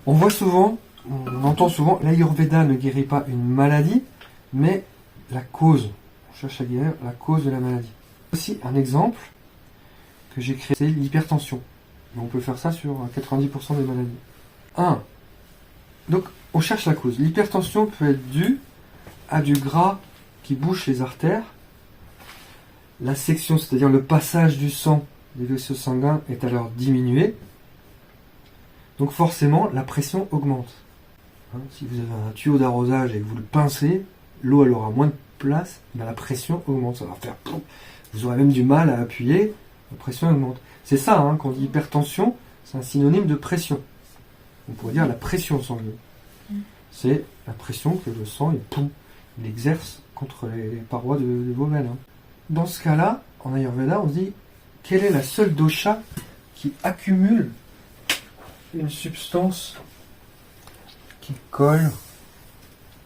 On voit souvent, on entend souvent, l'Ayurveda ne guérit pas une maladie, mais la cause. On cherche à guérir la cause de la maladie. Aussi, un exemple que j'ai créé, c'est l'hypertension. On peut faire ça sur 90% des maladies. Donc, on cherche la cause. L'hypertension peut être due à du gras qui bouche les artères. La section, c'est-à-dire le passage du sang des vaisseaux sanguins, est alors diminué. Donc forcément, la pression augmente. Si vous avez un tuyau d'arrosage et que vous le pincez, l'eau elle aura moins de place, mais la pression augmente. Ça va faire ploum. Vous aurez même du mal à appuyer, la pression augmente. C'est ça, quand on dit hypertension, c'est un synonyme de pression. On pourrait dire la pression sanguine. C'est la pression que le sang il exerce contre les parois de vos veines. Dans ce cas-là, en Ayurveda, on se dit quelle est la seule dosha qui accumule une substance qui colle,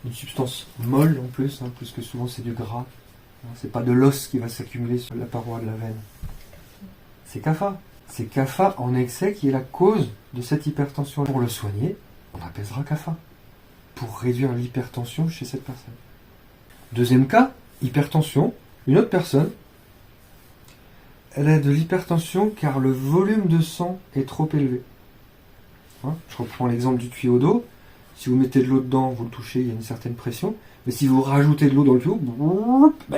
une substance molle en plus, puisque souvent c'est du gras. C'est pas de l'os qui va s'accumuler sur la paroi de la veine. C'est kapha. C'est kapha en excès qui est la cause de cette hypertension. Pour le soigner, on apaisera kapha pour réduire l'hypertension chez cette personne. Deuxième cas, hypertension. Une autre personne, elle a de l'hypertension car le volume de sang est trop élevé. Je reprends l'exemple du tuyau d'eau. Si vous mettez de l'eau dedans, vous le touchez, il y a une certaine pression. Mais si vous rajoutez de l'eau dans le tuyau,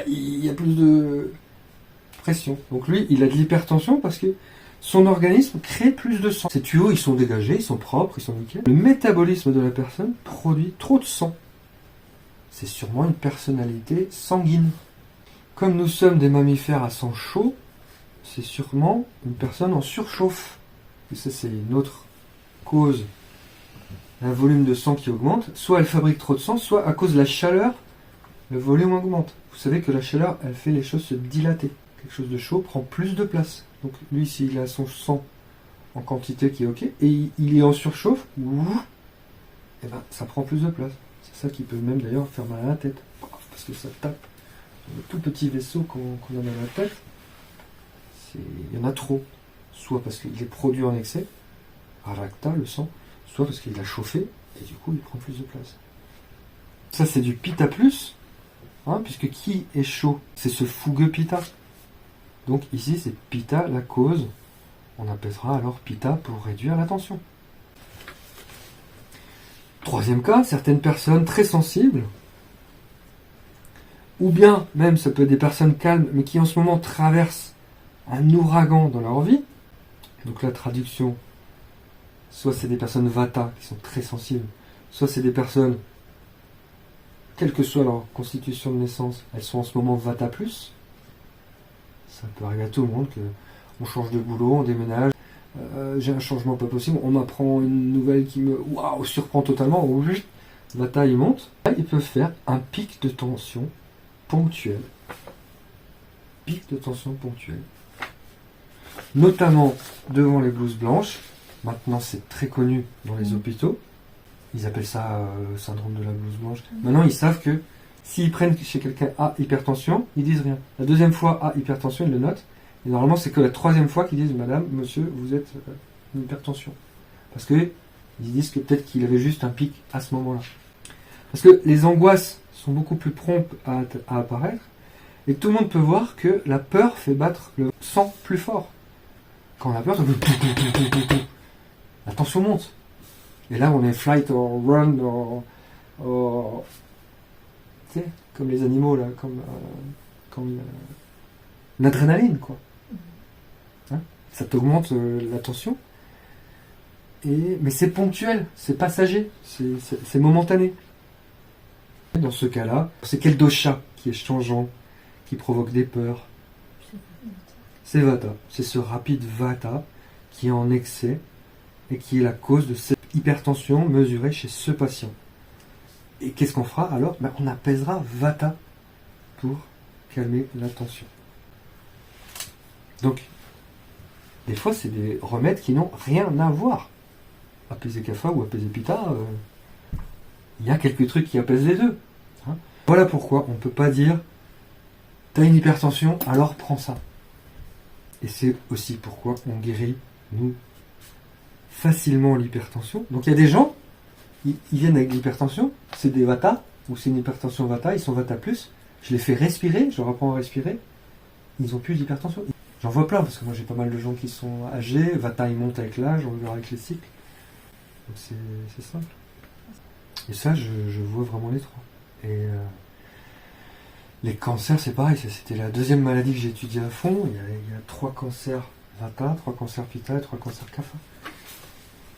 il y a plus de pression. Donc lui, il a de l'hypertension parce que son organisme crée plus de sang. Ces tuyaux, ils sont dégagés, ils sont propres, ils sont nickel. Le métabolisme de la personne produit trop de sang. C'est sûrement une personnalité sanguine. Comme nous sommes des mammifères à sang chaud, c'est sûrement une personne en surchauffe. Et ça, c'est une autre cause. Un volume de sang qui augmente. Soit elle fabrique trop de sang, soit à cause de la chaleur, le volume augmente. Vous savez que la chaleur, elle fait les choses se dilater. Quelque chose de chaud prend plus de place. Donc lui, s'il a son sang en quantité qui est ok, et il est en surchauffe, ça prend plus de place. C'est ça qui peut même d'ailleurs faire mal à la tête. Parce que ça tape. Le tout petit vaisseau qu'on a dans la tête, il y en a trop. Soit parce qu'il est produit en excès, Rakta, le sang, soit parce qu'il a chauffé, et du coup il prend plus de place. Ça c'est du Pitta plus, puisque qui est chaud? C'est ce fougueux Pitta. Donc ici c'est Pitta la cause, on apaisera alors Pitta pour réduire la tension. Troisième cas, certaines personnes très sensibles, ou bien même ça peut être des personnes calmes, mais qui en ce moment traversent un ouragan dans leur vie. Donc la traduction, soit c'est des personnes Vata qui sont très sensibles, soit c'est des personnes, quelle que soit leur constitution de naissance, elles sont en ce moment Vata plus. Ça peut arriver à tout le monde, qu'on change de boulot, on déménage, j'ai un changement pas possible, on m'apprend une nouvelle qui me surprend totalement, Vata il monte. Ils peuvent faire un pic de tension ponctuel. Pic de tension ponctuel. Notamment devant les blouses blanches. Maintenant, c'est très connu dans les hôpitaux. Ils appellent ça syndrome de la blouse blanche. Maintenant, ils savent que s'ils prennent chez quelqu'un hypertension, ils disent rien. La deuxième fois hypertension, ils le notent. Et normalement, c'est que la troisième fois qu'ils disent madame, monsieur, vous êtes une hypertension. Parce que ils disent que peut-être qu'il avait juste un pic à ce moment-là. Parce que les angoisses sont beaucoup plus promptes à apparaître. Et tout le monde peut voir que la peur fait battre le sang plus fort. Quand on a peur, la tension monte. Et là, on est flight or run, tu sais, comme les animaux, là, comme l'adrénaline, quoi. Ça t'augmente la tension. Mais c'est ponctuel, c'est passager, c'est momentané. Dans ce cas-là, c'est quel dosha qui est changeant, qui provoque des peurs? C'est Vata. C'est ce rapide Vata qui est en excès et qui est la cause de cette hypertension mesurée chez ce patient. Et qu'est-ce qu'on fera alors? On apaisera Vata pour calmer la tension. Donc, des fois, c'est des remèdes qui n'ont rien à voir. Apaiser Kapha ou apaiser Pitta, il y a quelques trucs qui apaisent les deux. Voilà pourquoi on ne peut pas dire « t'as une hypertension, alors prends ça ». Et c'est aussi pourquoi on guérit, nous, facilement l'hypertension. Donc il y a des gens, ils viennent avec l'hypertension, c'est des Vata, ou c'est une hypertension Vata, ils sont Vata+, je les fais respirer, je leur apprends à respirer, ils n'ont plus d'hypertension. J'en vois plein, parce que moi j'ai pas mal de gens qui sont âgés, Vata il monte avec l'âge, on le verra avec les cycles. Donc c'est simple. Et ça, je vois vraiment les trois. Et les cancers, c'est pareil, c'était la deuxième maladie que j'ai étudiée à fond. Il y a 3 cancers Vata, 3 cancers Pitta et 3 cancers Kapha.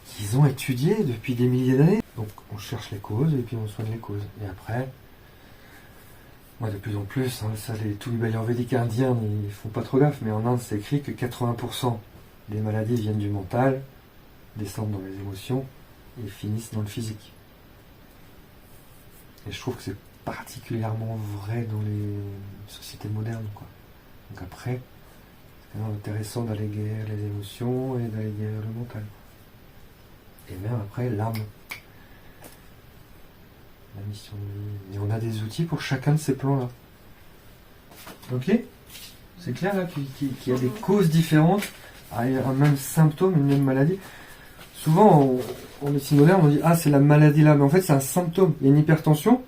Qu'ils ont étudiés depuis des milliers d'années. Donc on cherche les causes et puis on soigne les causes. Et après, moi de plus en plus, hein, ça, tous les ayurvédiques indiens, ils font pas trop gaffe, mais en Inde c'est écrit que 80% des maladies viennent du mental, descendent dans les émotions et finissent dans le physique. Et je trouve que c'est particulièrement vrai dans les sociétés modernes, quoi. Donc après, c'est quand même intéressant d'aller guérir les émotions et d'aller guérir le mental. Et même après, l'âme. La mission de vie. Et on a des outils pour chacun de ces plans-là. Ok ? C'est clair là qu'il y a des causes différentes à un même symptôme, une même maladie. Souvent, en médecine moderne, on dit « Ah, c'est la maladie là », mais en fait, c'est un symptôme. Il y a une hypertension,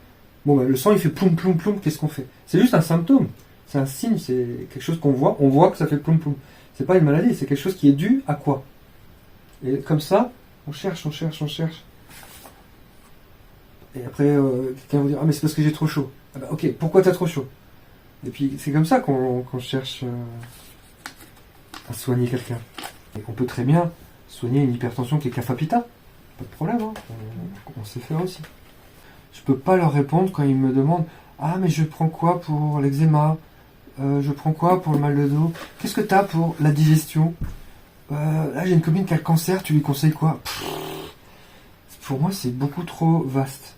bon, ben, le sang, il fait ploum, ploum, ploum, qu'est-ce qu'on fait? C'est juste un symptôme. C'est un signe, c'est quelque chose qu'on voit. On voit que ça fait ploum, ploum. C'est pas une maladie, c'est quelque chose qui est dû à quoi? Et comme ça, on cherche, on cherche, on cherche. Et après, quelqu'un va dire « Ah, mais c'est parce que j'ai trop chaud. » Ah ben, ok, pourquoi t'as trop chaud? Et puis, c'est comme ça qu'on cherche à soigner quelqu'un. Et on peut très bien soigner une hypertension qui est Kapha Pitta. Pas de problème, hein. On sait faire aussi. Je peux pas leur répondre quand ils me demandent « Ah, mais je prends quoi pour l'eczéma? Je prends quoi pour le mal de dos? Qu'est-ce que t'as pour la digestion? Là, j'ai une copine qui a le cancer, tu lui conseilles quoi ?» Pour moi, c'est beaucoup trop vaste.